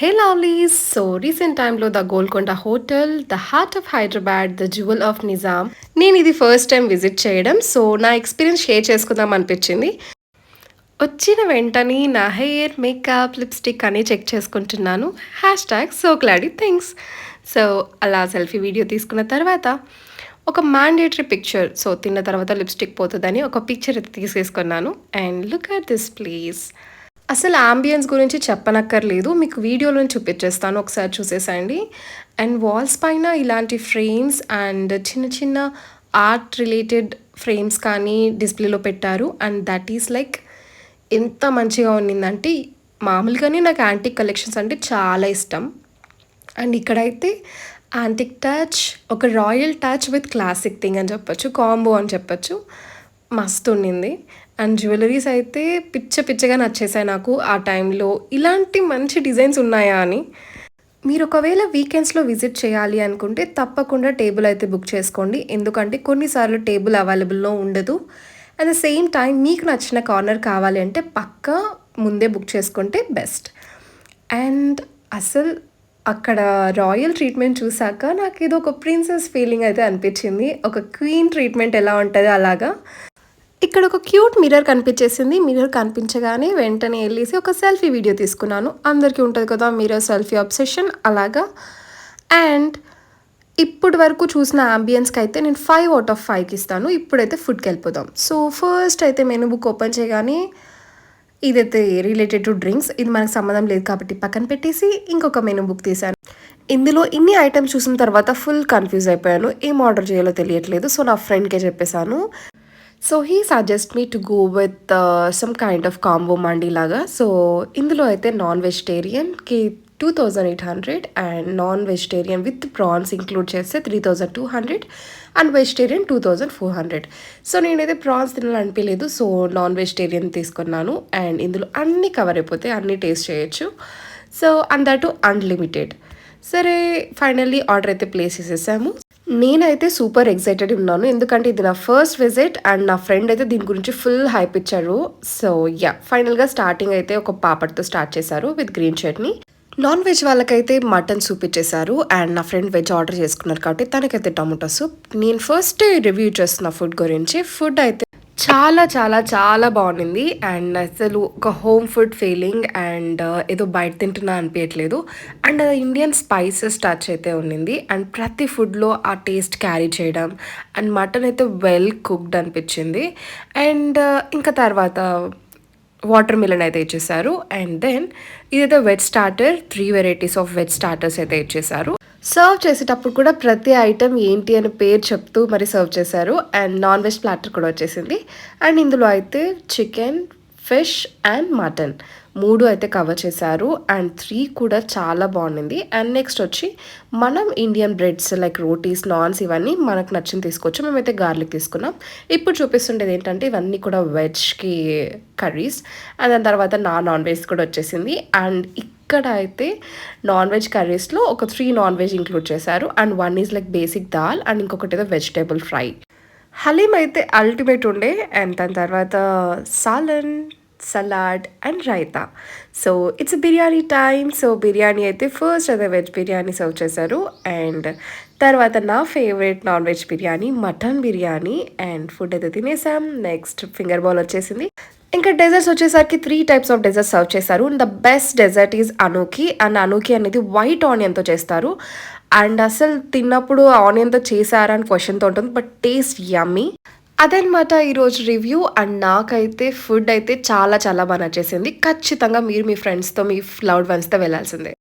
Hey lovelies! So recent time లో the Golconda hotel, the heart of Hyderabad, the jewel of Nizam. నేను ఇది first time visit చేయడం, so నా experience share చేసుకుందాం అనిపించింది. వచ్చిన వెంటనే నా హెయిర్, మేకప్, లిప్స్టిక్ అని చెక్ చేసుకుంటున్నాను. Hashtag so cloudy things. So అలా సెల్ఫీ వీడియో తీసుకున్న తర్వాత ఒక మ్యాండేటరీ పిక్చర్, సో తిన్న తర్వాత లిప్స్టిక్ పోతుందని ఒక పిక్చర్ అయితే తీసేసుకున్నాను. And look at this place. అసలు ఆంబియన్స్ గురించి చెప్పనక్కర్లేదు. మీకు వీడియోలో చూపించేస్తాను. ఒకసారి చూసేసేయండి. అండ్ వాల్స్ పైన ఇలాంటి ఫ్రేమ్స్ అండ్ చిన్న చిన్న ఆర్ట్ రిలేటెడ్ ఫ్రేమ్స్ కానీ డిస్ప్లేలో పెట్టారు. అండ్ దట్ ఈస్ లైక్ ఎంత మంచిగా ఉన్నిందంటే, మామూలుగానే నాకు యాంటిక్ కలెక్షన్స్ అంటే చాలా ఇష్టం. అండ్ ఇక్కడైతే యాంటిక్ టచ్, ఒక royal touch with classic thing అని చెప్పొచ్చు, కాంబో అని చెప్పొచ్చు. మస్తు ఉండింది. అండ్ జ్యువెలరీస్ అయితే పిచ్చగా నచ్చేసాయి నాకు ఆ టైంలో. ఇలాంటి మంచి డిజైన్స్ ఉన్నాయా అని. మీరు ఒకవేళ వీకెండ్స్లో విజిట్ చేయాలి అనుకుంటే తప్పకుండా టేబుల్ అయితే బుక్ చేసుకోండి. ఎందుకంటే కొన్నిసార్లు టేబుల్ అవైలబుల్లో ఉండదు. అట్ ద సేమ్ టైం మీకు నచ్చిన కార్నర్ కావాలి అంటే పక్కా ముందే బుక్ చేసుకుంటే బెస్ట్. అండ్ అసలు అక్కడ రాయల్ ట్రీట్మెంట్ చూసాక నాకు ఏదో ఒక ప్రిన్సెస్ ఫీలింగ్ అయితే అనిపించింది. ఒక క్వీన్ ట్రీట్మెంట్ ఎలా ఉంటుందో అలాగా. ఇక్కడ ఒక క్యూట్ మిర్రర్ కనిపించేసింది. మిర్రర్ కనిపించగానే వెంటనే వెళ్ళేసి ఒక సెల్ఫీ వీడియో తీసుకున్నాను. అందరికీ ఉంటుంది కదా మిర్రర్ సెల్ఫీ అబ్సెషన్, అలాగా. అండ్ ఇప్పుడు వరకు చూసిన ఆంబియన్స్కి అయితే నేను 5/5 ఇస్తాను. ఇప్పుడైతే ఫుడ్కి వెళ్ళిపోదాం. సో ఫస్ట్ అయితే మెనూ బుక్ ఓపెన్ చేయగానే ఇదైతే రిలేటెడ్ టు డ్రింక్స్, ఇది మనకు సంబంధం లేదు కాబట్టి పక్కన పెట్టేసి ఇంకొక మెనూ బుక్ తీశాను. ఇందులో ఇన్ని ఐటమ్స్ చూసిన తర్వాత ఫుల్ కన్ఫ్యూజ్ అయిపోయాను. ఏం ఆర్డర్ చేయాలో తెలియట్లేదు. సో నా ఫ్రెండ్కే చెప్పేశాను. So he suggest me to go with some kind of combo mandi లాగా. సో ఇందులో అయితే నాన్ వెజిటేరియన్కి 2800 and non vegetarian with prawns include చేస్తే 3200 అండ్ వెజిటేరియన్ 2400. సో నేనైతే ప్రాన్స్ తినాలనిపించలేదు, సో నాన్ వెజిటేరియన్ తీసుకున్నాను. అండ్ ఇందులో అన్నీ కవర్ అయిపోతాయి, అన్నీ టేస్ట్ చేయొచ్చు. So and that unlimited. సరే ఫైనల్లీ ఆర్డర్ అయితే ప్లేస్ చేసేసాము. నేనైతే సూపర్ ఎక్సైటెడ్ ఉన్నాను, ఎందుకంటే ఇది నా ఫస్ట్ విజిట్ అండ్ నా ఫ్రెండ్ అయితే దీని గురించి ఫుల్ హైప్ ఇచ్చారు. సో ఫైనల్గా స్టార్టింగ్ అయితే ఒక పాపడ్తో స్టార్ట్ చేశారు with green chutney. Non veg వాళ్ళకైతే మటన్ సూప్ ఇచ్చేసారు. అండ్ నా ఫ్రెండ్ వెజ్ ఆర్డర్ చేసుకున్నారు కాబట్టి తనకైతే టమాటో సూప్. నేను ఫస్ట్ రివ్యూ చేస్తున్న ఫుడ్ గురించి. ఫుడ్ అయితే చాలా చాలా చాలా బాగుంది. అండ్ అసలు ఒక హోమ్ ఫుడ్ ఫీలింగ్. అండ్ ఏదో బయట తింటున్నా అనిపించట్లేదు. అండ్ ఇండియన్ స్పైసెస్ టచ్ అయితే ఉన్నింది. అండ్ ప్రతి ఫుడ్లో ఆ టేస్ట్ క్యారీ చేయడం. అండ్ మటన్ అయితే వెల్ కుక్డ్ అనిపించింది. అండ్ ఇంకా తర్వాత వాటర్ మిలన్ అయితే ఇచ్చేసారు. అండ్ దెన్ ఇదైతే veg starter, 3 varieties of veg starters అయితే ఇచ్చేసారు. సర్వ్ చేసేటప్పుడు కూడా ప్రతి ఐటెం ఏంటి అని పేరు చెప్తూ మరి సర్వ్ చేశారు. అండ్ నాన్ వెజ్ ప్లాటర్ కూడా వచ్చేసింది. అండ్ ఇందులో అయితే చికెన్, ఫిష్ అండ్ మటన్ 3 అయితే కవర్ చేశారు. అండ్ 3 కూడా చాలా బాగుంది. అండ్ నెక్స్ట్ వచ్చి మనం Indian breads like rotis, naans ఇవన్నీ మనకు నచ్చింది తీసుకోవచ్చు. మేమైతే గార్లిక్ తీసుకున్నాం. ఇప్పుడు చూపిస్తుండేది ఏంటంటే ఇవన్నీ కూడా వెజ్కి కర్రీస్. అండ్ దాని తర్వాత నాన్ వెజ్ కూడా వచ్చేసింది. అండ్ ఇక్కడ అయితే నాన్ వెజ్ కర్రీస్లో ఒక 3 నాన్ వెజ్ ఇంక్లూడ్ చేశారు. And 1 is like basic dal and ఇంకొకటి ఏదో వెజిటేబుల్ ఫ్రై. హలీం అయితే అల్టిమేట్ ఉండే. అండ్ దాని తర్వాత salan, salad and raita. So it's biryani time. So biryani అయితే ఫస్ట్ అదే వెజ్ బిర్యానీ సర్వ్ చేశారు. అండ్ తర్వాత నా favourite non veg biryani, mutton biryani. And food అయితే తినేసాం. నెక్స్ట్ ఫింగర్ బౌల్ వచ్చేసింది. ఇంకా డెజర్ట్స్ వచ్చేసరికి 3 టైప్స్ ఆఫ్ డెజర్ట్స్ సర్వ్ చేశారు. ద బెస్ట్ డెజర్ట్ ఈజ్ అనూకి. అండ్ అనూకి అనేది వైట్ ఆనియన్తో చేస్తారు. అండ్ అసలు తిన్నప్పుడు ఆనియన్తో చేశారా అని క్వశ్చన్తో ఉంటుంది, బట్ టేస్ట్ యమ్మీ. అదనమాట ఈరోజు రివ్యూ. అండ్ నాకైతే ఫుడ్ అయితే చాలా చాలా బాగా నచ్చేసింది. ఖచ్చితంగా మీరు మీ ఫ్రెండ్స్తో, మీ లవ్డ్ వన్స్తో వెళ్ళాల్సిందే.